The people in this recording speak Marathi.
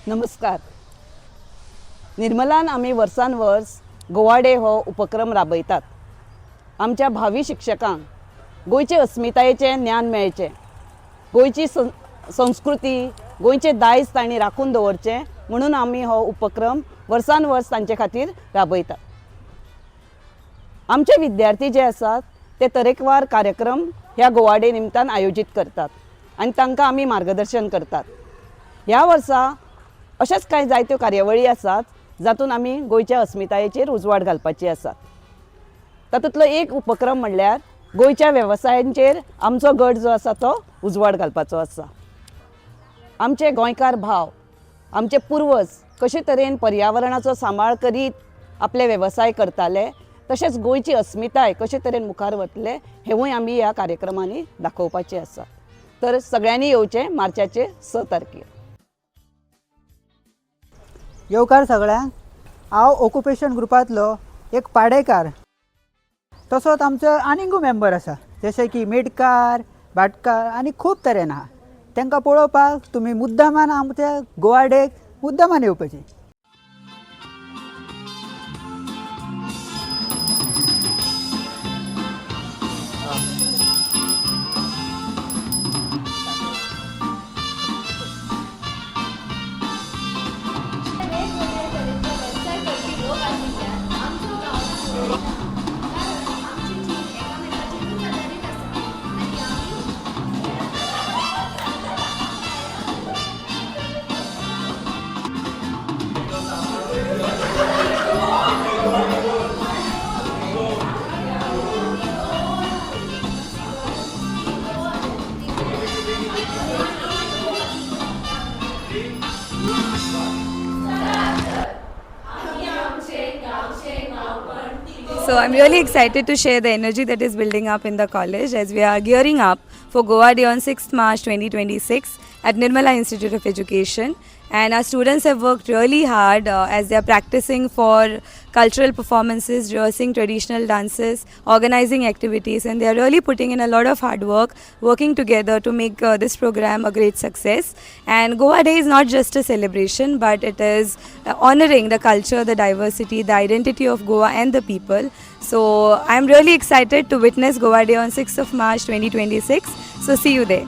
नमस्कार. निर्मलान आम्ही वर्सान वर्स गोवा डे हो उपक्रम राबयतात. आमच्या भावी शिक्षकांक गोंयचे अस्मितायेचें ज्ञान मेळचें, गोंयची संस्कृती, गोंयचे दायज तांणी राखून दवरचें म्हणून आमी हो उपक्रम वर्सान वर्स तांचे खातीर राबयतात. आमचे विद्यार्थी जे आसात ते तरेकवार कार्यक्रम ह्या गोवा डे निमतान आयोजीत करतात आनी तांकां आमी मार्गदर्शन करतात. ह्या वर्सा अशेच कांय जायत्यो कार्यावळी आसात जातून आमी गोंयच्या अस्मितायेचेर उजवाड घालपाची आसात. तातूंतलो एक उपक्रम म्हणल्यार गोंयच्या वेवसायांचेर आमचो गट जो आसा तो उजवाड घालपाचो आसा. आमचे गोंयकार भाव, आमचे पुर्वज कशे तरेन पर्यावरणाचो सांबाळ करीत आपले वेवसाय करताले, तशेंच गोंयची अस्मिताय कशे तरेन मुखार वतले हेवूय आमी ह्या कार्यक्रमांनी दाखोवपाचें आसा. तर सगळ्यांनी येवचें मार्चाचे 6 तारखेर. येवकार सगळ्यांक. हांव ऑक्युपेशन ग्रुपांतलो एक पाडेकार. तसोच आमचो आनीकूय मेंबर आसा जशे की मेडकार, भाटकार आनी खूब तरेन आहा. तांकां पळोवपाक तुमी मुद्दामान आमच्या गोवा डेक मुद्दामान येवपाची. So I'm really excited to share the energy that is building up in the college as we are gearing up for Goa Day on 6th March 2026 at Nirmala Institute of Education. And our students have worked really hard as they are practicing for cultural performances, rehearsing traditional dances, organizing activities, and they are really putting in a lot of hard work, working together to make this program a great success. And Goa Day is not just a celebration, but it is honoring the culture, the diversity, the identity of Goa and the people. So I'm really excited to witness Goa Day on 6th of March 2026. So see you there.